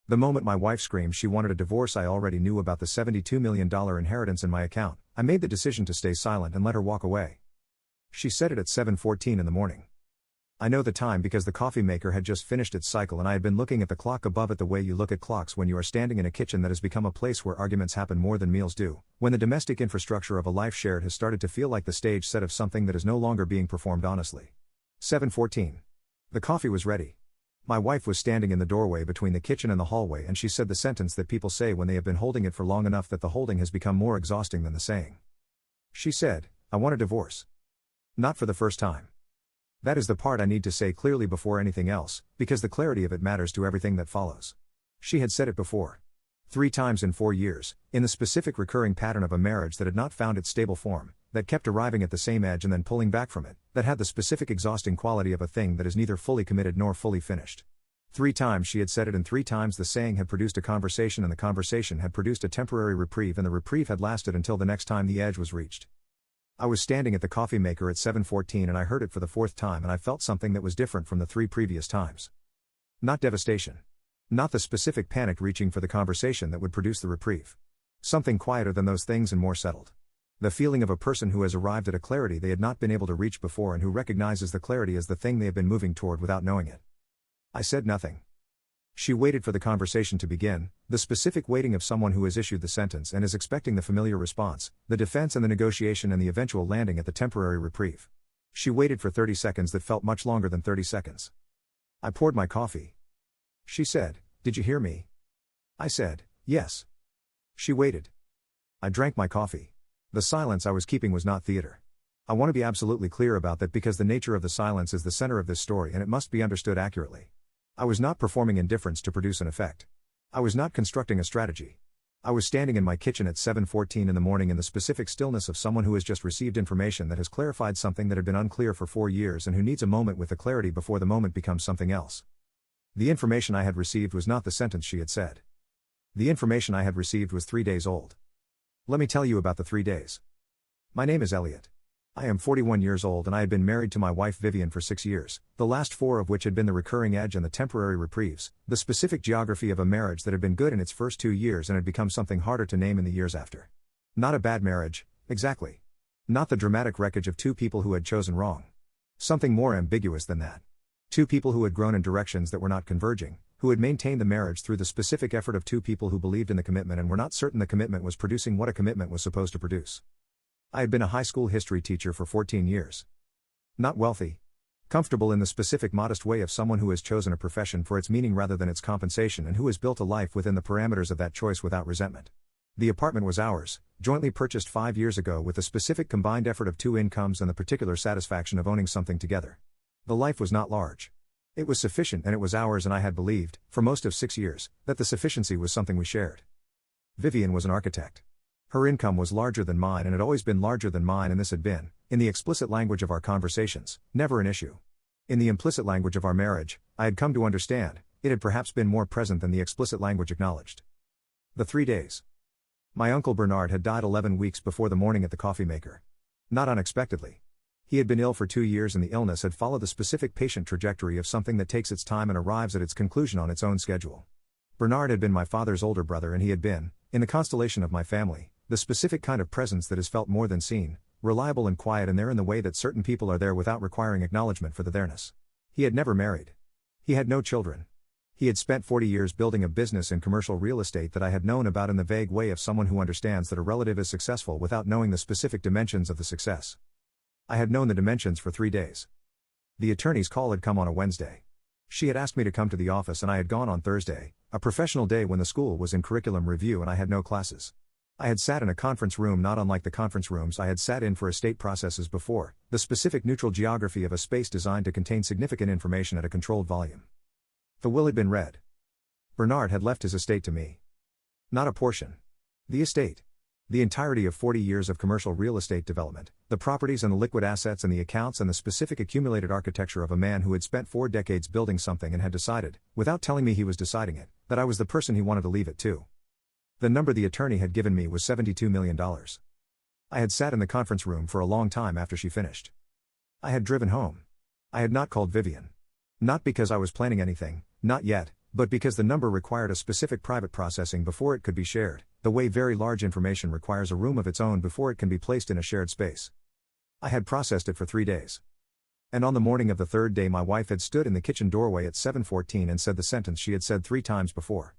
The moment my wife screamed she wanted a divorce, I already knew about the $72 million inheritance in my account. I made the decision to stay silent and let her walk away. She said it at 7:14 in the morning. I know the time because the coffee maker had just finished its cycle and I had been looking at the clock above it the way you look at clocks when you are standing in a kitchen that has become a place where arguments happen more than meals do, when the domestic infrastructure of a life shared has started to feel like the stage set of something that is no longer being performed honestly. 7:14. The coffee was ready. My wife was standing in the doorway between the kitchen and the hallway and she said the sentence that people say when they have been holding it for long enough that the holding has become more exhausting than the saying. She said, "I want a divorce." Not for the first time. That is the part I need to say clearly before anything else, because the clarity of it matters to everything that follows. She had said it before. 3 times in 4 years, in the specific recurring pattern of a marriage that had not found its stable form, that kept arriving at the same edge and then pulling back from it, that had the specific exhausting quality of a thing that is neither fully committed nor fully finished. 3 times she had said it, and 3 times the saying had produced a conversation and the conversation had produced a temporary reprieve and the reprieve had lasted until the next time the edge was reached. I was standing at the coffee maker at 7:14 and I heard it for the 4th time and I felt something that was different from the 3 previous times. Not devastation. Not the specific panic reaching for the conversation that would produce the reprieve. Something quieter than those things and more settled. The feeling of a person who has arrived at a clarity they had not been able to reach before and who recognizes the clarity as the thing they have been moving toward without knowing it. I said nothing. She waited for the conversation to begin, the specific waiting of someone who has issued the sentence and is expecting the familiar response, the defense and the negotiation and the eventual landing at the temporary reprieve. She waited for 30 seconds that felt much longer than 30 seconds. I poured my coffee. She said, "Did you hear me?" I said, "Yes." She waited. I drank my coffee. The silence I was keeping was not theater. I want to be absolutely clear about that because the nature of the silence is the center of this story and it must be understood accurately. I was not performing indifference to produce an effect. I was not constructing a strategy. I was standing in my kitchen at 7:14 in the morning in the specific stillness of someone who has just received information that has clarified something that had been unclear for 4 years and who needs a moment with the clarity before the moment becomes something else. The information I had received was not the sentence she had said. The information I had received was 3 days old. Let me tell you about the 3 days. My name is Elliot. I am 41 years old and I had been married to my wife Vivian for 6 years, the last 4 of which had been the recurring edge and the temporary reprieves, the specific geography of a marriage that had been good in its first 2 years and had become something harder to name in the years after. Not a bad marriage, exactly. Not the dramatic wreckage of 2 people who had chosen wrong. Something more ambiguous than that. 2 people who had grown in directions that were not converging, who had maintained the marriage through the specific effort of 2 people who believed in the commitment and were not certain the commitment was producing what a commitment was supposed to produce. I had been a high school history teacher for 14 years. Not wealthy. Comfortable in the specific modest way of someone who has chosen a profession for its meaning rather than its compensation and who has built a life within the parameters of that choice without resentment. The apartment was ours, jointly purchased 5 years ago with the specific combined effort of 2 incomes and the particular satisfaction of owning something together. The life was not large. It was sufficient and it was ours, and I had believed, for most of 6 years, that the sufficiency was something we shared. Vivian was an architect. Her income was larger than mine and had always been larger than mine, and this had been, in the explicit language of our conversations, never an issue. In the implicit language of our marriage, I had come to understand, it had perhaps been more present than the explicit language acknowledged. The 3 days. My uncle Bernard had died 11 weeks before the morning at the coffee maker. Not unexpectedly. He had been ill for 2 years and the illness had followed the specific patient trajectory of something that takes its time and arrives at its conclusion on its own schedule. Bernard had been my father's older brother and he had been, in the constellation of my family, the specific kind of presence that is felt more than seen, reliable and quiet, and there in the way that certain people are there without requiring acknowledgement for the there-ness. He had never married. He had no children. He had spent 40 years building a business in commercial real estate that I had known about in the vague way of someone who understands that a relative is successful without knowing the specific dimensions of the success. I had known the dimensions for 3 days. The attorney's call had come on a Wednesday. She had asked me to come to the office and I had gone on Thursday, a professional day when the school was in curriculum review and I had no classes. I had sat in a conference room not unlike the conference rooms I had sat in for estate processes before, the specific neutral geography of a space designed to contain significant information at a controlled volume. The will had been read. Bernard had left his estate to me. Not a portion. The estate. The entirety of 40 years of commercial real estate development, the properties and the liquid assets and the accounts and the specific accumulated architecture of a man who had spent 4 decades building something and had decided, without telling me he was deciding it, that I was the person he wanted to leave it to. The number the attorney had given me was $72 million. I had sat in the conference room for a long time after she finished. I had driven home. I had not called Vivian. Not because I was planning anything, not yet, but because the number required a specific private processing before it could be shared, the way very large information requires a room of its own before it can be placed in a shared space. I had processed it for 3 days. And on the morning of the third day my wife had stood in the kitchen doorway at 7:14 and said the sentence she had said 3 times before.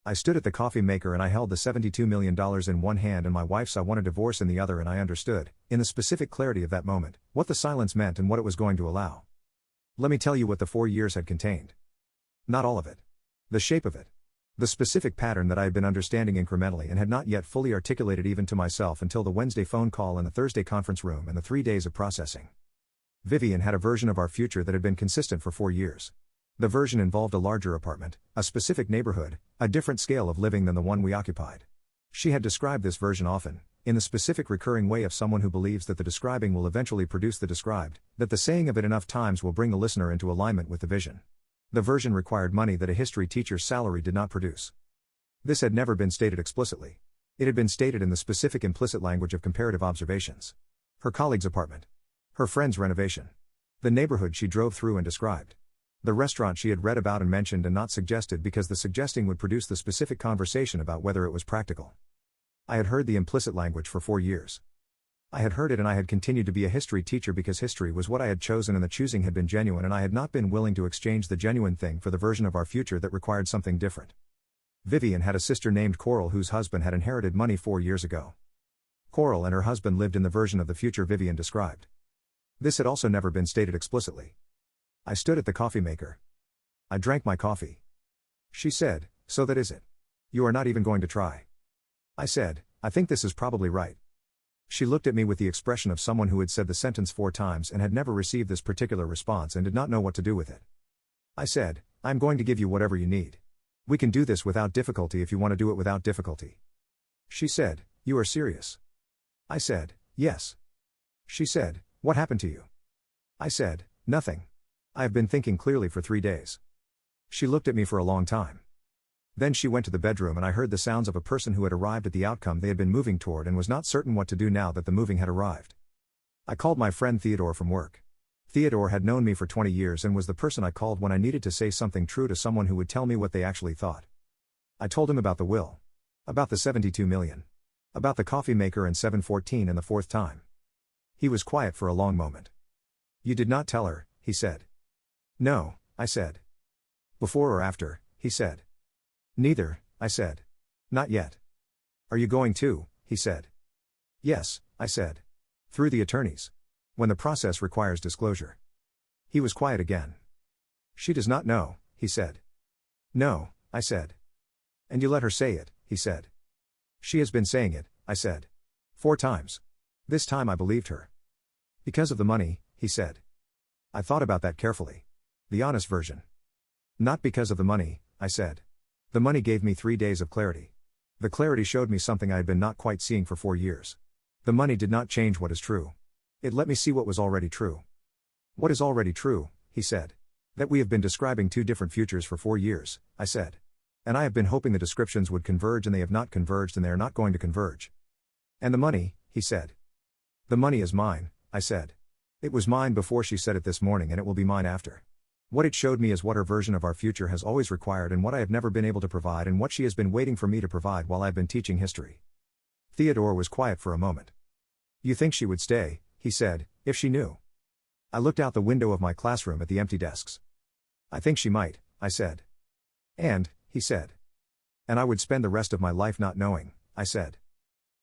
I stood at the coffee maker and I held the $72 million in one hand and my wife's "I want a divorce" in the other, and I understood, in the specific clarity of that moment, what the silence meant and what it was going to allow. Let me tell you what the 4 years had contained. Not all of it. The shape of it. The specific pattern that I had been understanding incrementally and had not yet fully articulated even to myself until the Wednesday phone call and the Thursday conference room and the 3 days of processing. Vivian had a version of our future that had been consistent for 4 years. The version involved a larger apartment, a specific neighborhood, a different scale of living than the one we occupied. She had described this version often, in the specific recurring way of someone who believes that the describing will eventually produce the described, that the saying of it enough times will bring the listener into alignment with the vision. The version required money that a history teacher's salary did not produce. This had never been stated explicitly. It had been stated in the specific implicit language of comparative observations. Her colleague's apartment. Her friend's renovation. The neighborhood she drove through and described. The restaurant she had read about and mentioned and not suggested because the suggesting would produce the specific conversation about whether it was practical. I had heard the implicit language for 4 years. I had heard it and I had continued to be a history teacher because history was what I had chosen and the choosing had been genuine, and I had not been willing to exchange the genuine thing for the version of our future that required something different. Vivian had a sister named Coral whose husband had inherited money 4 years ago. Coral and her husband lived in the version of the future Vivian described. This had also never been stated explicitly. I stood at the coffee maker. I drank my coffee. She said, "So that is it. You are not even going to try." I said, "I think this is probably right." She looked at me with the expression of someone who had said the sentence 4 times and had never received this particular response and did not know what to do with it. I said, "I am going to give you whatever you need. We can do this without difficulty if you want to do it without difficulty." She said, "You are serious?" I said, "Yes." She said, "What happened to you?" I said, "Nothing. I have been thinking clearly for 3 days." She looked at me for a long time. Then she went to the bedroom and I heard the sounds of a person who had arrived at the outcome they had been moving toward and was not certain what to do now that the moving had arrived. I called my friend Theodore from work. Theodore had known me for 20 years and was the person I called when I needed to say something true to someone who would tell me what they actually thought. I told him about the will. About the 72 million. About the coffee maker and 7:14 and the 4th time. He was quiet for a long moment. "You did not tell her," he said. "No," I said. "Before or after?" he said. "Neither," I said. "Not yet." "Are you going to?" he said. "Yes," I said. "Through the attorneys. When the process requires disclosure." He was quiet again. "She does not know," he said. "No," I said. "And you let her say it," he said. "She has been saying it," I said. 4 times. This time I believed her. "Because of the money," he said. I thought about that carefully. The honest version. "Not because of the money," I said. "The money gave me 3 days of clarity. The clarity showed me something I had been not quite seeing for 4 years. The money did not change what is true. It let me see what was already true." "What is already true?" he said. "That we have been describing 2 different futures for 4 years, I said. "And I have been hoping the descriptions would converge and they have not converged and they are not going to converge." "And the money," he said. "The money is mine," I said. "It was mine before she said it this morning and it will be mine after. What it showed me is what her version of our future has always required and what I have never been able to provide and what she has been waiting for me to provide while I have been teaching history." Theodore was quiet for a moment. "You think she would stay," he said, "if she knew?" I looked out the window of my classroom at the empty desks. "I think she might," I said. "And," he said. "And I would spend the rest of my life not knowing," I said.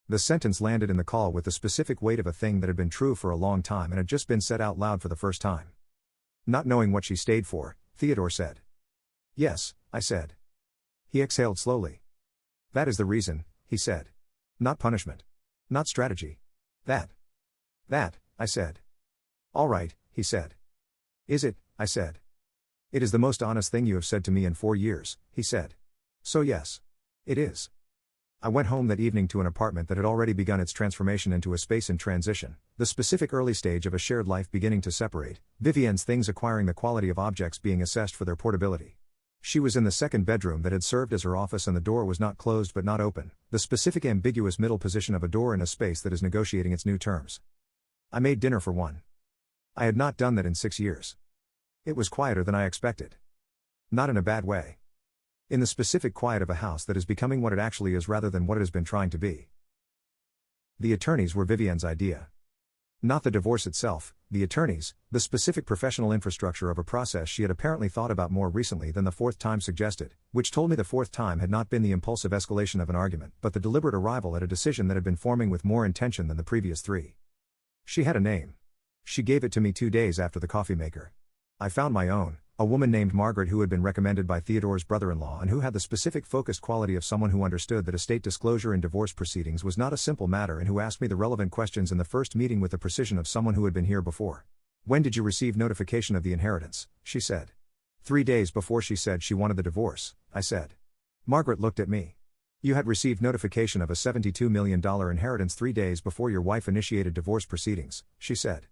The sentence landed in the call with the specific weight of a thing that had been true for a long time and had just been said out loud for the first time. "Not knowing what she stayed for," Theodore said. "Yes," I said. He exhaled slowly. "That is the reason," he said. "Not punishment. Not strategy. That, I said. "All right," he said. "Is it?" I said. "It is the most honest thing you have said to me in 4 years," he said. "So yes. It is." I went home that evening to an apartment that had already begun its transformation into a space in transition, the specific early stage of a shared life beginning to separate, Vivian's things acquiring the quality of objects being assessed for their portability. She was in the second bedroom that had served as her office and the door was not closed but not open, the specific ambiguous middle position of a door in a space that is negotiating its new terms. I made dinner for one. I had not done that in 6 years. It was quieter than I expected. Not in a bad way. In the specific quiet of a house that is becoming what it actually is rather than what it has been trying to be. The attorneys were Vivienne's idea. Not the divorce itself, the attorneys, the specific professional infrastructure of a process she had apparently thought about more recently than the fourth time suggested, which told me the fourth time had not been the impulsive escalation of an argument but the deliberate arrival at a decision that had been forming with more intention than the previous three. She had a name. She gave it to me 2 days after the coffee maker. I found my own, a woman named Margaret who had been recommended by Theodore's brother-in-law and who had the specific focused quality of someone who understood that estate disclosure in divorce proceedings was not a simple matter and who asked me the relevant questions in the first meeting with the precision of someone who had been here before. "When did you receive notification of the inheritance?" she said. 3 days before she said she wanted the divorce, I said. Margaret looked at me. "You had received notification of a $72 million inheritance 3 days before your wife initiated divorce proceedings," she said.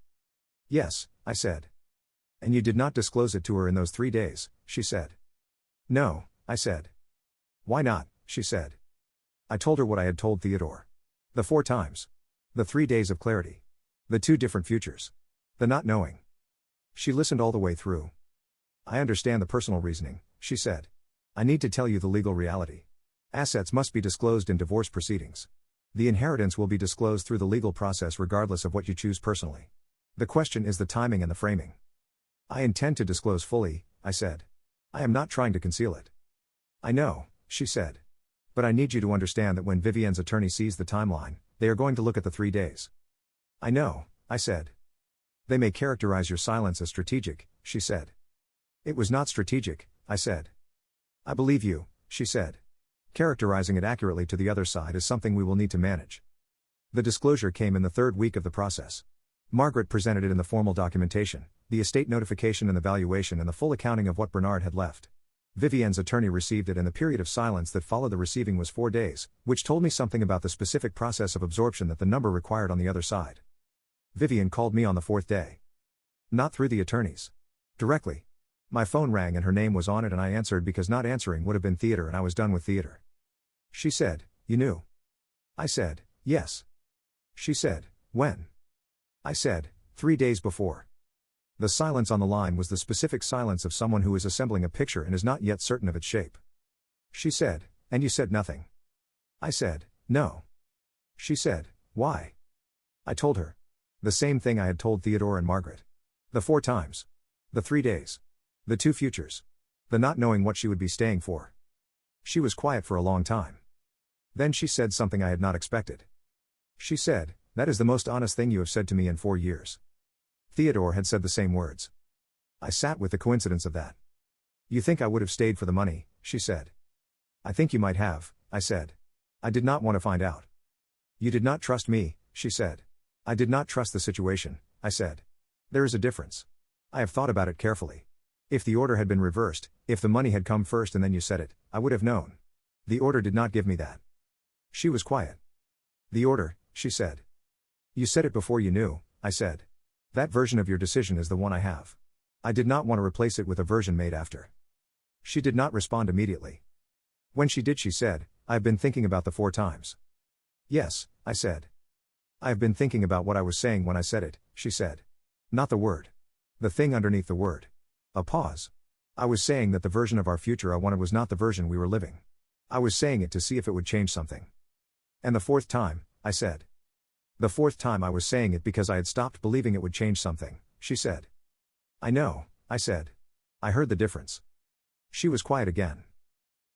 "Yes," I said. "And you did not disclose it to her in those 3 days," she said. "No," I said. "Why not?" she said. I told her what I had told Theodore. The 4 times. The 3 days of clarity. The 2 different futures. The not knowing. She listened all the way through. "I understand the personal reasoning," she said. "I need to tell you the legal reality. Assets must be disclosed in divorce proceedings. The inheritance will be disclosed through the legal process regardless of what you choose personally. The question is the timing and the framing." "I intend to disclose fully," I said. "I am not trying to conceal it." "I know," she said. "But I need you to understand that when Vivienne's attorney sees the timeline, they are going to look at the 3 days." "I know," I said. "They may characterize your silence as strategic," she said. "It was not strategic," I said. "I believe you," she said. "Characterizing it accurately to the other side is something we will need to manage." The disclosure came in the 3rd week of the process. Margaret presented it in the formal documentation, the estate notification and the valuation and the full accounting of what Bernard had left. Vivienne's attorney received it and the period of silence that followed the receiving was 4 days, which told me something about the specific process of absorption that the number required on the other side. Vivienne called me on the 4th day. Not through the attorneys. Directly. My phone rang and her name was on it and I answered because not answering would have been theater and I was done with theater. She said, "You knew?" I said, "Yes." She said, "When?" I said, 3 days before." The silence on the line was the specific silence of someone who is assembling a picture and is not yet certain of its shape. She said, "And you said nothing?" I said, "No." She said, "Why?" I told her. The same thing I had told Theodore and Margaret. The 4 times. The 3 days. The 2 futures. The not knowing what she would be staying for. She was quiet for a long time. Then she said something I had not expected. She said, "That is the most honest thing you have said to me in 4 years." Theodore had said the same words. I sat with the coincidence of that. "You think I would have stayed for the money," she said. "I think you might have," I said. "I did not want to find out." "You did not trust me," she said. "I did not trust the situation," I said. "There is a difference. I have thought about it carefully. If the order had been reversed, if the money had come first and then you said it, I would have known. The order did not give me that." She was quiet. "The order," she said. "You said it before you knew," I said. "That version of your decision is the one I have. I did not want to replace it with a version made after." She did not respond immediately. When she did, she said, "I have been thinking about the 4 times." "Yes," I said. "I have been thinking about what I was saying when I said it," she said. "Not the word. The thing underneath the word." A pause. "I was saying that the version of our future I wanted was not the version we were living. I was saying it to see if it would change something." "And the 4th time," I said. "The 4th time I was saying it because I had stopped believing it would change something," she said. "I know," I said. "I heard the difference." She was quiet again.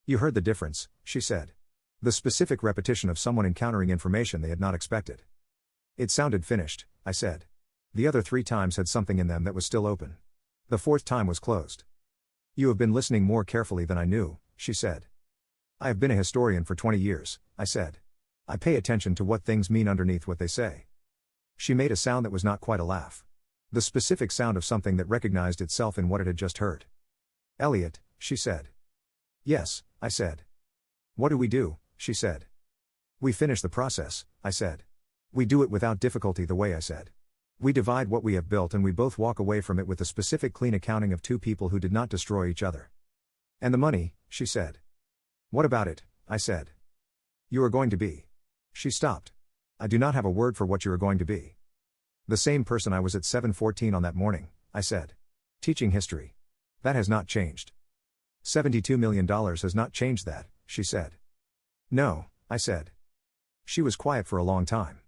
"You heard the difference," she said. The specific repetition of someone encountering information they had not expected. "It sounded finished," I said. "The other 3 times had something in them that was still open. The 4th time was closed." "You have been listening more carefully than I knew," she said. "I have been a historian for 20 years, I said. I pay attention to what things mean underneath what they say." She made a sound that was not quite a laugh. The specific sound of something that recognized itself in what it had just heard. "Elliot," she said. "Yes," I said. "What do we do?" she said. "We finish the process," I said. "We do it without difficulty the way I said. We divide what we have built and we both walk away from it with the specific clean accounting of 2 people who did not destroy each other." "And the money," she said. "What about it?" I said. "You are going to be." She stopped. "I do not have a word for what you are going to be." "The same person I was at 7:14 on that morning," I said. "Teaching history. That has not changed." $72 million has not changed that, she said. No, I said. She was quiet for a long time.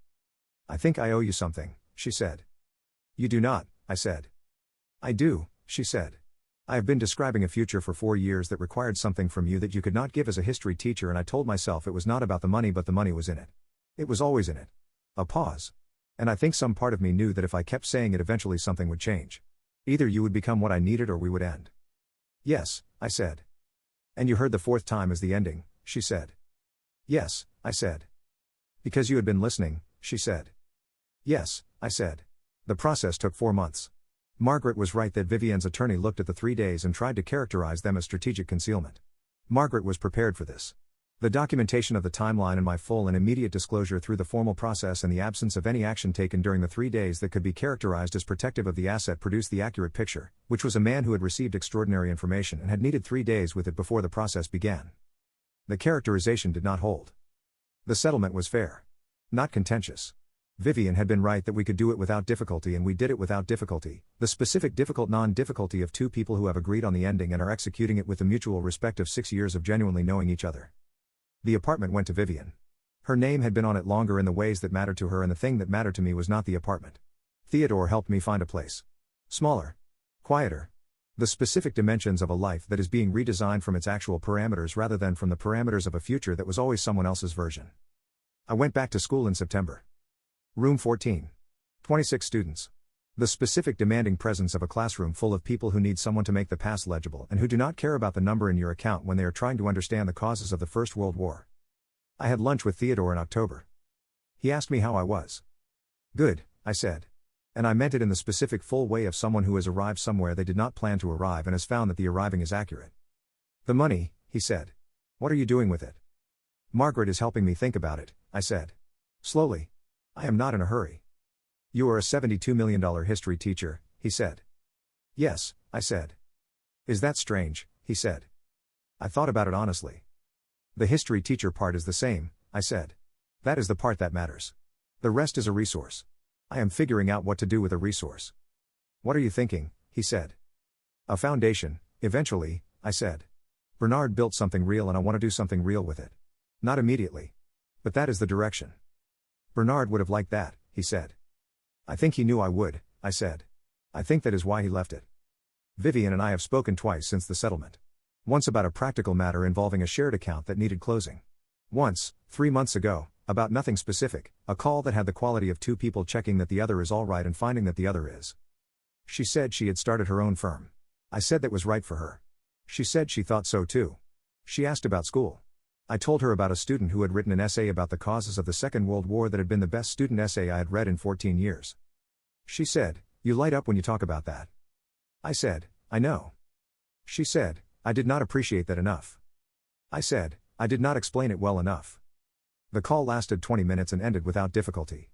I think I owe you something, she said. You do not, I said. I do, she said. I have been describing a future for 4 years that required something from you that you could not give as a history teacher, and I told myself it was not about the money, but the money was in it. It was always in it. A pause. And I think some part of me knew that if I kept saying it, eventually something would change. Either you would become what I needed or we would end. Yes, I said. And you heard the fourth time as the ending, she said. Yes, I said. Because you had been listening, she said. Yes, I said. The process took 4 months. Margaret was right that Vivian's attorney looked at the 3 days and tried to characterize them as strategic concealment. Margaret was prepared for this. The documentation of the timeline and my full and immediate disclosure through the formal process and the absence of any action taken during the 3 days that could be characterized as protective of the asset produced the accurate picture, which was a man who had received extraordinary information and had needed 3 days with it before the process began. The characterization did not hold. The settlement was fair. Not contentious. Vivian had been right that we could do it without difficulty, and we did it without difficulty, the specific difficult non-difficulty of 2 people who have agreed on the ending and are executing it with the mutual respect of 6 years of genuinely knowing each other. The apartment went to Vivian. Her name had been on it longer in the ways that mattered to her, and the thing that mattered to me was not the apartment. Theodore helped me find a place. Smaller. Quieter. The specific dimensions of a life that is being redesigned from its actual parameters rather than from the parameters of a future that was always someone else's version. I went back to school in September. Room 14. 26 students. The specific demanding presence of a classroom full of people who need someone to make the past legible and who do not care about the number in your account when they are trying to understand the causes of the First World War. I had lunch with Theodore in October. He asked me how I was. Good, I said. And I meant it in the specific full way of someone who has arrived somewhere they did not plan to arrive and has found that the arriving is accurate. The money, he said. What are you doing with it? Margaret is helping me think about it, I said. Slowly. I am not in a hurry. You are a $72 million history teacher, he said. Yes, I said. Is that strange, he said. I thought about it honestly. The history teacher part is the same, I said. That is the part that matters. The rest is a resource. I am figuring out what to do with a resource. What are you thinking, he said. A foundation, eventually, I said. Bernard built something real and I want to do something real with it. Not immediately. But that is the direction. Bernard would have liked that, he said. I think he knew I would, I said. I think that is why he left it. Vivian and I have spoken twice since the settlement. Once about a practical matter involving a shared account that needed closing. Once, 3 months ago, about nothing specific, a call that had the quality of 2 people checking that the other is all right and finding that the other is. She said she had started her own firm. I said that was right for her. She said she thought so too. She asked about school. I told her about a student who had written an essay about the causes of the Second World War that had been the best student essay I had read in 14 years. She said, "You light up when you talk about that." I said, "I know." She said, "I did not appreciate that enough." I said, "I did not explain it well enough." The call lasted 20 minutes and ended without difficulty.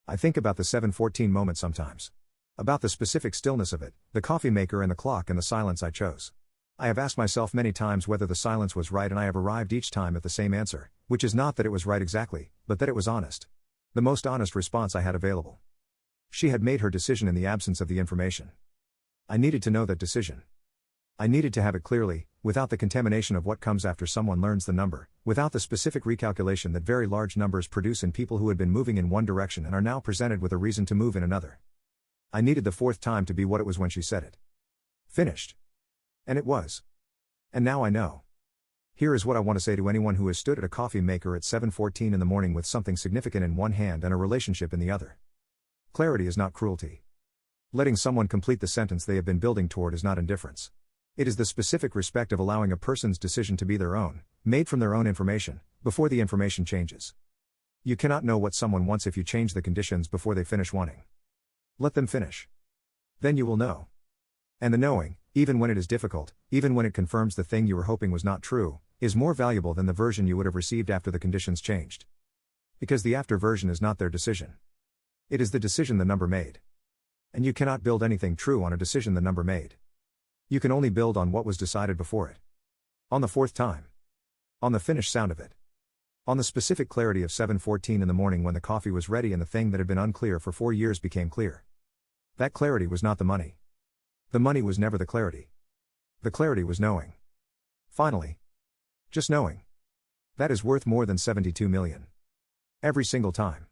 I think about the 7:14 moment sometimes. About the specific stillness of it, the coffee maker and the clock and the silence I chose. I have asked myself many times whether the silence was right, and I have arrived each time at the same answer, which is not that it was right exactly, but that it was honest. The most honest response I had available. She had made her decision in the absence of the information. I needed to know that decision. I needed to have it clearly, without the contamination of what comes after someone learns the number, without the specific recalculation that very large numbers produce in people who had been moving in one direction and are now presented with a reason to move in another. I needed the fourth time to be what it was when she said it. Finished. And it was. And now I know. Here is what I want to say to anyone who has stood at a coffee maker at 7:14 in the morning with something significant in one hand and a relationship in the other. Clarity is not cruelty. Letting someone complete the sentence they have been building toward is not indifference. It is the specific respect of allowing a person's decision to be their own, made from their own information, before the information changes. You cannot know what someone wants if you change the conditions before they finish wanting. Let them finish. Then you will know. And the knowing, even when it is difficult, even when it confirms the thing you were hoping was not true, is more valuable than the version you would have received after the conditions changed. Because the after version is not their decision. It is the decision the number made. And you cannot build anything true on a decision the number made. You can only build on what was decided before it. On the fourth time. On the finished sound of it. On the specific clarity of 7:14 in the morning when the coffee was ready and the thing that had been unclear for 4 years became clear. That clarity was not the money. The money was never the clarity. The clarity was knowing. Finally. Just knowing. That is worth more than 72 million. Every single time.